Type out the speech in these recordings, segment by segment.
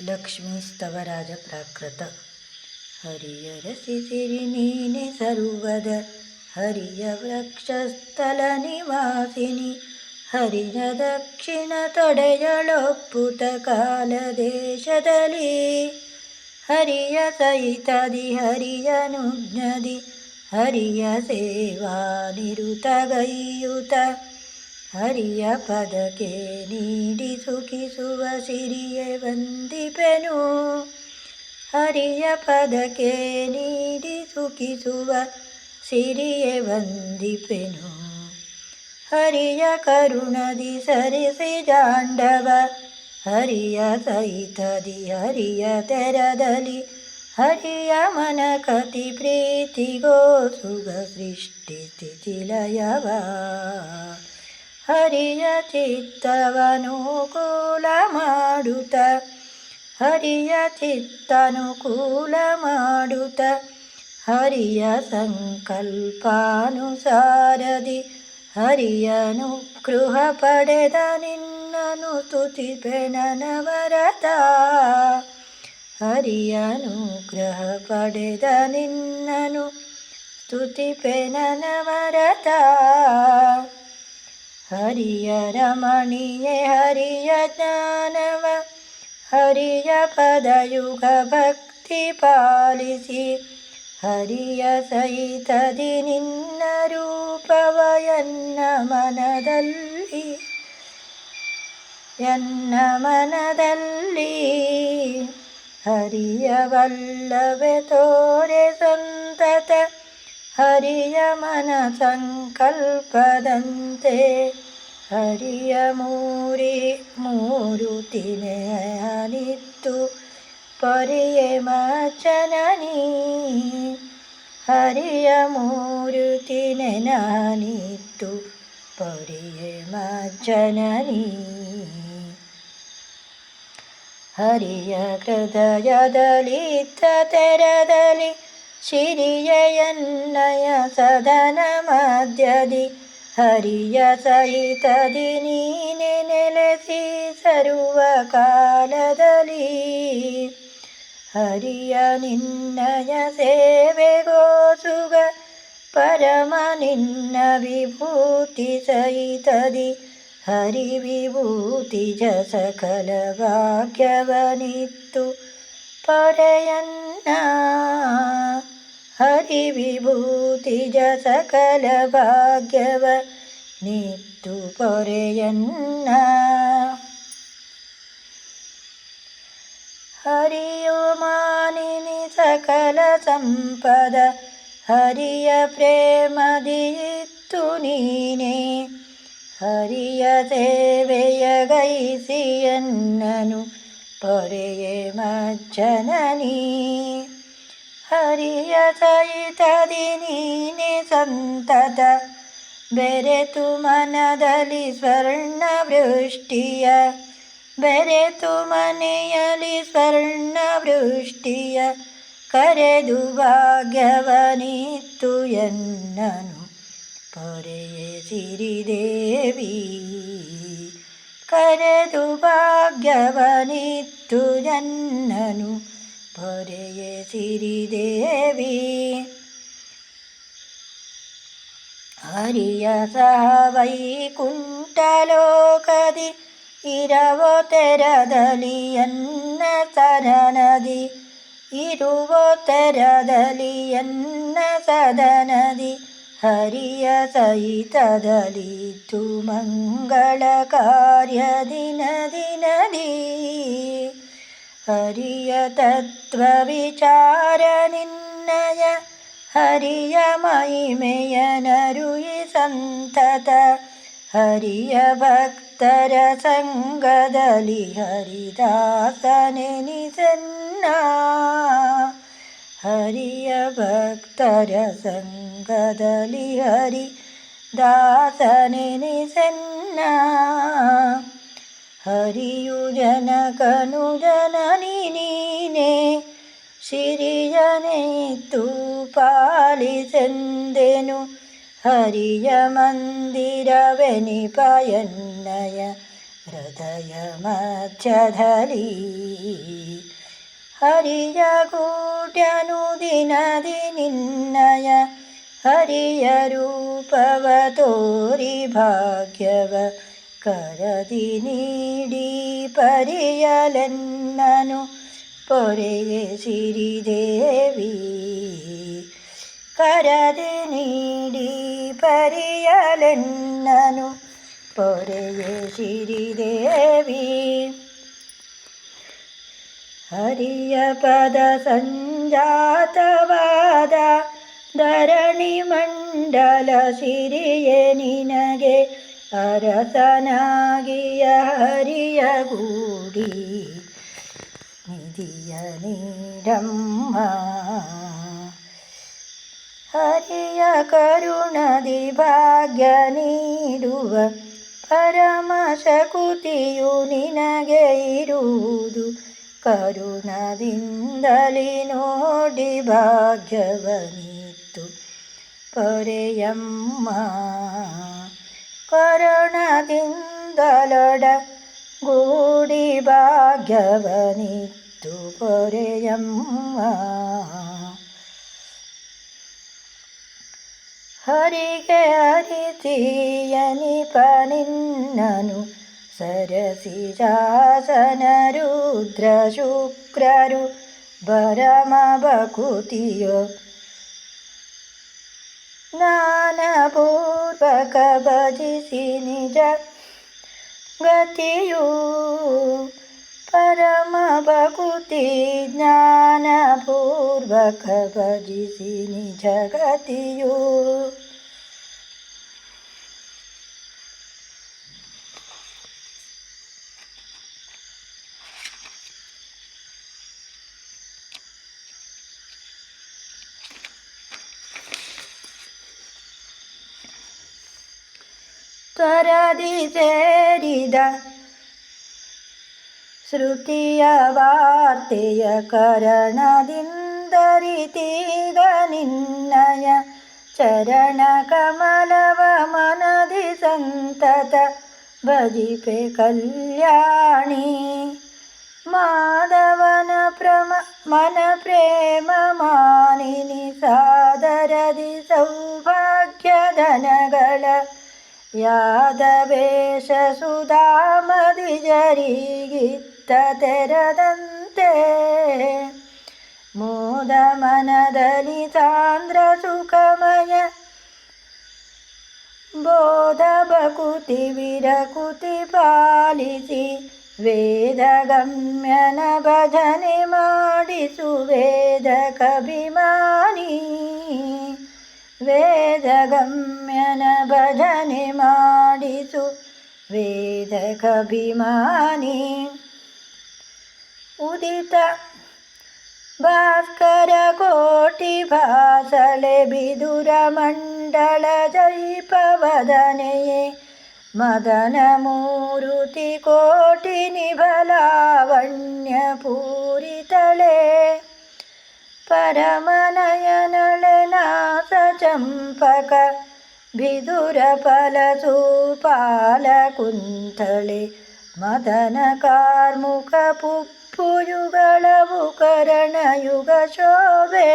ಲಕ್ಷ್ಮೀಸ್ತವರಾಜ ಪ್ರಾಕೃತ ಹರಿಯರಸಿ ಸಿರಿ ನೀನೆ ಸರ್ವದ ಹರಿಯ ವೃಕ್ಷಸ್ಥಲ ನಿವಾಸಿನಿ ಹರಿಯ ದಕ್ಷಿಣ ತೊಡೆಯಳೊಪ್ಪುತ ಕಾಲ ದೇಶದಲ್ಲಿ ಹರಿಯ ಸಹಿತದಿ ಹರಿಯ ನುಜ್ಞದಿ ಹರಿಯ ಸೇವಾ ನಿರುತಗೈಯುತ ಹರಿಯ ಪದಕ್ಕೆ ನೀಡಿ ಸುಖಿಸುವ ಸಿರಿಯೇ ವಂದಿಪೆನು ಹರಿಯ ಪದಕ್ಕೆ ನೀಡಿ ಸುಖಿಸುವ ಸಿರಿಯೇ ವಂದಿಪೆನು ಹರಿಯ ಕರುಣದಿ ಸರಿಸಿ ಜಾಂಡವ ಹರಿಯ ಸಹಿತದಿ ಹರಿಯ ತೆರದಲ್ಲಿ ಹರಿಯ ಮನಕತಿ ಪ್ರೀತಿಗೋ ಸುಗ ಸೃಷ್ಟಿ ಸ್ಥಿತಿ ಲಯವ ಹರಿಯ ಚಿತ್ತವನುಕೂಲ ಮಾಡುತ್ತ ಹರಿಯ ಚಿತ್ತನುಕೂಲ ಮಾಡುತ್ತ ಹರಿಯ ಸಂಕಲ್ಪಾನುಸಾರದಿ ಹರಿಯನುಗ್ರಹ ಪಡೆದ ನಿನ್ನನು ಸ್ತುತಿಪೆ ನನವರತ ಹರಿಯನುಗ್ರಹ ಪಡೆದ ನಿನ್ನನು ಸ್ತುತಿಪೆ ನನವರತ ಹರಿಯ ರಮಣೀಯೇ ಹರಿಯ ಜ್ಞಾನವ ಹರಿಯ ಪದಯುಗ ಭಕ್ತಿ ಪಾಲಿಸಿ ಹರಿಯ ಸಹಿತದಿ ನಿನ್ನ ರೂಪವ ಎನ್ನ ಮನದಲ್ಲಿ ಹರಿಯ ವಲ್ಲಭೆ ತೋರೆ ಸಂತತ ಹರಿಯ ಮನ ಸಂಕಲ್ಪದಂತೆ ಹರಿಯ ಮೂರುತಿನೆಯನಿತ್ತು ಪರಿಯೆ ಮಜ್ಜನನಿ ಹರಿಯ ಮೂರುತಿ ನೆನನಿತ್ತು ಪರಿಯೆ ಮಜ್ಜನನಿ ಹರಿಯ ಹೃದಯದಲ್ಲಿದ್ದ ತೆರದಲ್ಲಿ ಶಿರಿಯನ್ನಯ ಸದನ ಮಧ್ಯದಿ ಹರಿಯ ಸಹಿತದಿ ನೀನೆ ನೆಲೆಸಿ ಸರ್ವ ಕಾಲದಲ್ಲಿ ಹರಿಯ ನಿನ್ನಯ ಸೇವೆಗೋ ಸುಗ ಪರಮ ನಿನ್ನ ವಿಭೂತಿ ಸಹಿತದಿ ಹರಿ ವಿಭೂತಿ ಜ ಸಕಲ ಭಾಗ್ಯವನಿತ್ತು ಪೊರೆಯನ್ನ ಹರಿ ವಿಭೂತಿ ಜ ಸಕಲ ಭಾಗ್ಯವ ನಿತ್ತು ಪೊರೆಯನ್ನ ಹರಿಯೋ ಮಾನಿನಿ ಸಕಲ ಸಂಪದ ಹರಿಯ ಪ್ರೇಮದಿತ್ತು ನೀನೆ ಹರಿಯ ಸೇವೆಯ ಗೈಸಿಯನ್ನನು ಪೊರೆಯೆ ಮಜ್ಜನನಿ ಹರಿಯ ಸಹಿತದಿ ನೀನೆ ಸಂತತ ಬೆರೆತು ಮನದಲ್ಲಿ ಸ್ವರ್ಣ ವೃಷ್ಟಿಯ ಬೆರೆತು ಮನೆಯಲ್ಲಿ ಸ್ವರ್ಣ ವೃಷ್ಟಿಯ ಕರೆದು ಭಾಗ್ಯವನಿತ್ತು ಎನ್ನನು ಪೊರೆಯೆ ಸಿರಿದೇವಿ ಕರೆದು ಭಾಗ್ಯವನಿತ್ತು ಎನ್ನನು ಪೊರೆಯೆ ಸಿರಿದೇವಿ ಹರಿಯ ಸಹ ವೈಕುಂಠಲೋಕದಿ ಇರವೋ ತೆರದಲ್ಲಿ ಎನ್ನ ಸದನದಿ ಇರುವೋ ತೆರದಲ್ಲಿ ಎನ್ನ ಸದನದಿ ಹರಿಯ ಸಹಿತದಲ್ಲಿದ್ದು ಮಂಗಳ ಕಾರ್ಯ ದಿನದಿ ಹರಿಯ ತತ್ವ ವಿಚಾರ ನಿನ್ನಯ ಹರಿಯ ಮಹಿಮೆಯ ನರುಯಿ ಸಂತತ ಹರಿಯ ಭಕ್ತರ ಸಂಗದಲ್ಲಿ ಹರಿದಾಸನೆನಿಸನ್ನ ಹರಿಯ ಭಕ್ತರ ಸಂಗದಲ್ಲಿ ಹರಿದಾಸನೆನಿಸನ್ನ ಹರಿಯು ಜನಕನು ಜನನಿ ನೀನೆ ಸಿರಿಯನಿತ್ತು ಪಾಲಿಸೆಂದೆನು ಹರಿಯ ಮಂದಿರವೆನಿಪ ಎನ್ನಯ ಹೃದಯ ಮಧ್ಯದಲ್ಲಿ ಹರಿಯ ಗೂಢ್ಯನು ದಿನದಿ ನಿನ್ನಯ ಹರಿಯ ರೂಪವ ತೋರಿ ಭಾಗ್ಯವ ಕರದಿ ನೀಡಿ ಪರಿಯಲೆನ್ನನು ಪೊರೆಯೇ ಸಿರಿದೇವಿ ಕರದಿ ನೀಡಿ ಪರಿಯಲೆನ್ನನು ಪೊರೆಯೇ ಸಿರಿದೇವಿ ಹರಿಯ ಪದ ಸಂಜಾತವಾದ ಧರಣಿ ಮಂಡಲ ಸಿರಿಯೇ ನಿನಗೆ ಅರಸನಾಗಿಯ ಹರಿಯ ಗೂಡಿ ನಿಧಿಯ ನೀಡಮ್ಮ ಹರಿಯ ಕರುಣದಿ ಭಾಗ್ಯ ನೀಡುವ ಪರಮ ಶಕುತಿಯು ನಿನಗೆ ಇರುವುದು ಕರುಣದಿಂದಲಿ ನೋಡಿ ಭಾಗ್ಯವನಿತ್ತು ಪೊರೆಯಮ್ಮ ಕರುಣದಿಂದಲೊಡ ಗೂಡಿ ಭಾಗ್ಯವನಿತ್ತು ಪೊರೆಯಮ್ಮ ಹರಿಗೆ ಹರಿತೀಯನಿಪ ನಿನ್ನನು ಸರಸಿ ಶಾಸನ ರುದ್ರ ಶುಕ್ರರು ಭರಮ ಬಕುತಿಯೋ ಜ್ಞಾನಪೂರ್ವಕ ಭಜಿಸಿ ನಿಜ ಗತಿಯು ಪರಮ ಭಕುತಿ ಜ್ಞಾನಪೂರ್ವಕ ಭಜಿಸಿ ನಿಜ ಗತಿಯು ತ್ವರದಿ ಸೇರಿದ ಶ್ರುತಿಯ ವಾರ್ತೆಯ ಕರಣದಿಂದರಿತೀಗ ನಿನ್ನಯ ಚರಣ ಕಮಲವ ಮನದಿ ಸಂತತ ಭಜಿಪೆ ಕಲ್ಯಾಣಿ ಮಾಧವನ ಮನ ಪ್ರೇಮ ಮಾನಿನಿ ಸಾದರದಿ ಸೌಭಾಗ್ಯಧನಗಳ ಯಾದವೇಶ ಸುಧಾಮದಿ ಜರಿಗಿತ್ತ ತೆರದಂತೆ ಮೋದ ಮನದಲ್ಲಿ ಸಾಂದ್ರ ಸುಖಮಯ ಬೋಧ ಬಕುತಿ ವಿರಕುತಿ ಪಾಲಿಸಿ ವೇದಗಮ್ಯನ ಭಜನೆ ಮಾಡಿಸು ವೇದಕಭಿಮಾನಿ ವೇದಗಮ್ಯನ ಭಜನೆ ಮಾಡಿಸು ವೇದಕಭಿಮಾನಿ ಉದಿತ ಭಾಸ್ಕರ ಕೋಟಿ ಭಾಸಳೆ ಬಿದುರ ಮಂಡಳ ಜೈಪವದನೆಯೇ ಮದನ ಮೂರುತಿ ಕೋಟಿ ನಿಭಲಾವಣ್ಯ ಪೂರಿತಳೆ ಪರಮನಯನಳೆ ನಾಸ ಚಂಪಕ ಬಿದುರ ಫಲಸೂಪಾಲ ಕುಂತಳೆ ಮದನ ಕಾರ್ಮುಕ ಪುಪ್ಪುಯುಗಳವು ಕರಣಯುಗ ಶೋಭೆ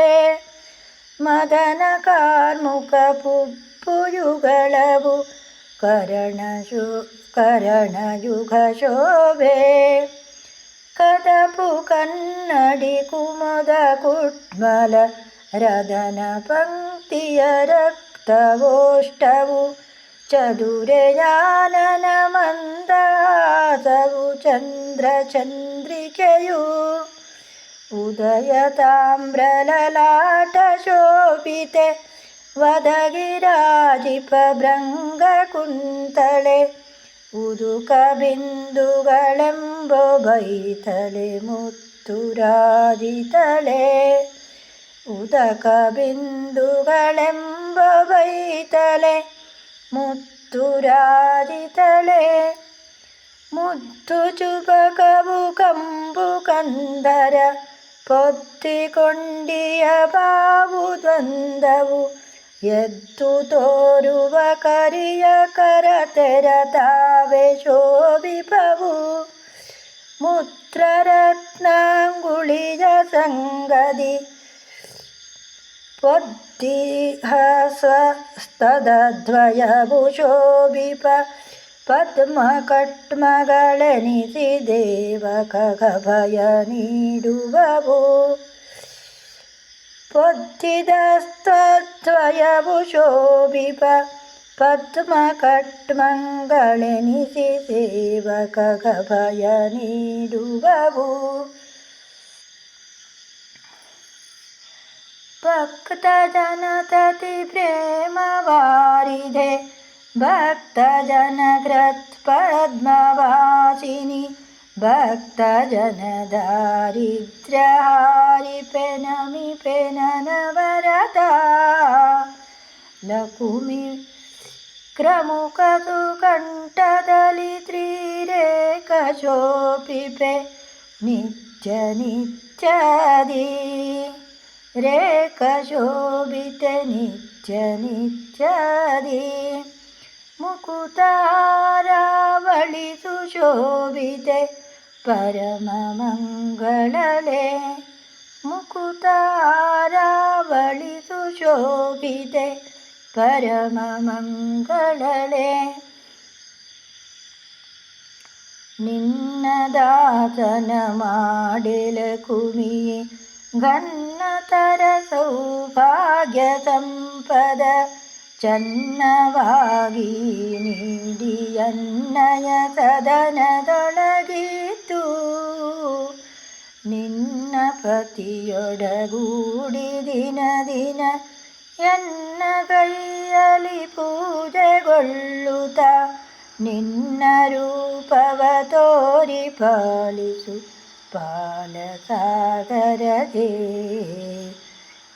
ಮದನ ಕಾರ್ಮುಕ ಪುಪ್ಪುಯುಗಳವು ಕರಣಯುಗ ಶೋಭೆ ಕದಪು ಕನ್ನಡಿ ಕುಮದ ಕುಟ್ಮಲ ರದನ ಪಂಕ್ತಿಯ ರಕ್ತವೋಷ್ಟವು ಚದುರೆಯಾನನ ಮಂದಾಸವು ಚಂದ್ರ ಚಂದ್ರಿಕೆಯು ಉದಯ ತಾಮ್ರಲಲಾಟ ಶೋಭಿತೆ ವದಗಿರಾಜಿಪ ಭೃಂಗ ಕುಂತಳೆ ಉದುಕ ಬಿಂದುಗಳೆಂಬೊ ಬೈತಲೆ ಮುತ್ತುರಾಜಿತಳೆ ಉದಕ ಬಿಂದುಗಳೆಂಬ ಬೈತಲೆ ಮುತ್ತುರಾಜಿತಳೆ ಮುತ್ತು ಚುಬಕವು ಕಂಬು ಕಂದರ ಪೊತ್ತಿಕೊಂಡಿಯ ಬಾವು ದ್ವಂದವು ಎದ್ದು ತೋರುವ ಕರಿಯ ಕರತೆರ ತಾವೆ ಶೋಭಿಪವು ಮುತ್ರರತ್ನಾಂಗುಳಿಯ ಸಂಗದಿ ಪೊದ್ದಿಹಸ್ತದದ್ವಯವು ಶೋಭಿಪ ಪದ್ಮಕಟ್ಮಗಳೆನಿಸಿ ದೇವಕಗಭಯ ನೀಡುವವು ಪೊದ್ದಿದಸ್ತದ್ವಯವು ಶೋಭಿಪ ಪದ್ಮಕಟ್ಮಗಳೆನಿಸಿ ಸೇವಕಗಭಯ ನೀಡುವವು ಭಕ್ತ ಜನತತಿ ಪ್ರೇಮವಾರಿಧೆ ಭಕ್ತ ಜನಗ್ರತ್ ಪದ್ಮವಾಸಿನಿ ಭಕ್ತ ಜನ ದಾರಿದ್ರ್ಯಹಾರಿಪೆ ನಮಿಪೆ ನನವರತ ಲಕುಮಿ ಕ್ರಮುಖ ಸುಕಂಠದಲ್ಲಿ ತ್ರಿರೇಖ ಶೋಭಿಪೆ ನಿತ್ಯ ನಿತ್ಯದಿ ರೇಖ ಶೋಭಿತೆ ನಿತ್ಯ ನಿತ್ಯದಿ ಮುಕುತಾರಾವಳಿ ಸುಶೋಭಿತೆ ಪರಮ ಮಂಗಳಲೆ ಮುಕುತಾರಾವಳಿ ಸುಶೋಭಿತೆ ಪರಮ ಮಂಗಳಲೆ ನಿನ್ನ ದಾಸನ ಮಾಡಿಲ ಕುಮಿಯೇ ಘನ್ನತರ ಸೌಭಾಗ್ಯ ಸಂಪದ ಚನ್ನವಾಗಿ ನೀಡಿಯನ್ನಯ ಸದನದೊಳಗಿತ್ತು ನಿನ್ನ ಪತಿಯೊಡಗೂಡಿ ದಿನ ದಿನ ಎನ್ನ ಕೈಯಲ್ಲಿ ಪೂಜೆಗೊಳ್ಳುತ್ತ ನಿನ್ನ ರೂಪವ ತೋರಿ ಪಾಲಿಸು ಪಾಲಸಾಗರದೆ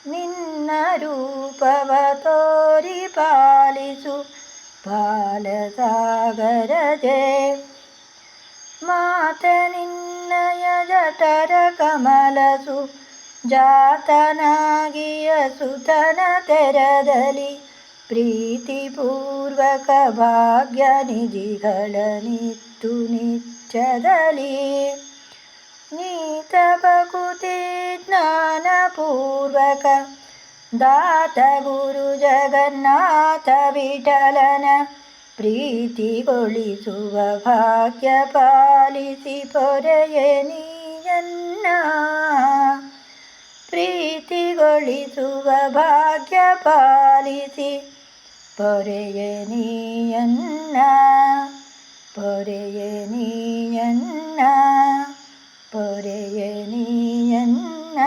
ನಿನ್ನ ರೂಪವ ತೋರಿ ಪಾಲಿಸು ಪಾಲಸಾಗರದೆ ಮಾತೆ ನಿನ್ನಯ ಜಠರ ಕಮಲಸು ಜಾತನಾಗಿಯ ಸುತನ ತೆರದಲ್ಲಿ ಪ್ರೀತಿಪೂರ್ವಕ ಭಾಗ್ಯ ನಿಧಿಗಳನಿತ್ತು ನಿತ್ಯದಲ್ಲಿ ನೀತ ಭಕುತಿ ಜ್ಞಾನಪೂರ್ವಕ ದಾತ ಗುರು ಜಗನ್ನಾಥ ವಿಠಲನ ಪ್ರೀತಿಗೊಳಿಸುವ ಭಾಗ್ಯ ಪಾಲಿಸಿ ಪೊರೆಯೆ ನೀಯನ್ನ ಪ್ರೀತಿಗೊಳಿಸುವ ಭಾಗ್ಯ ಪಾಲಿಸಿ ಪೊರೆಯೆ ನೀಯನ್ನ ಪೊರೆಯೆ ನೀಯನ್ನ ಪೊರೆಯೆ ನೀಯನ್ನ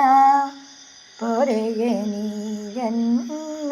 ಪೊರೆಯೆ ನೀಯನ್ನ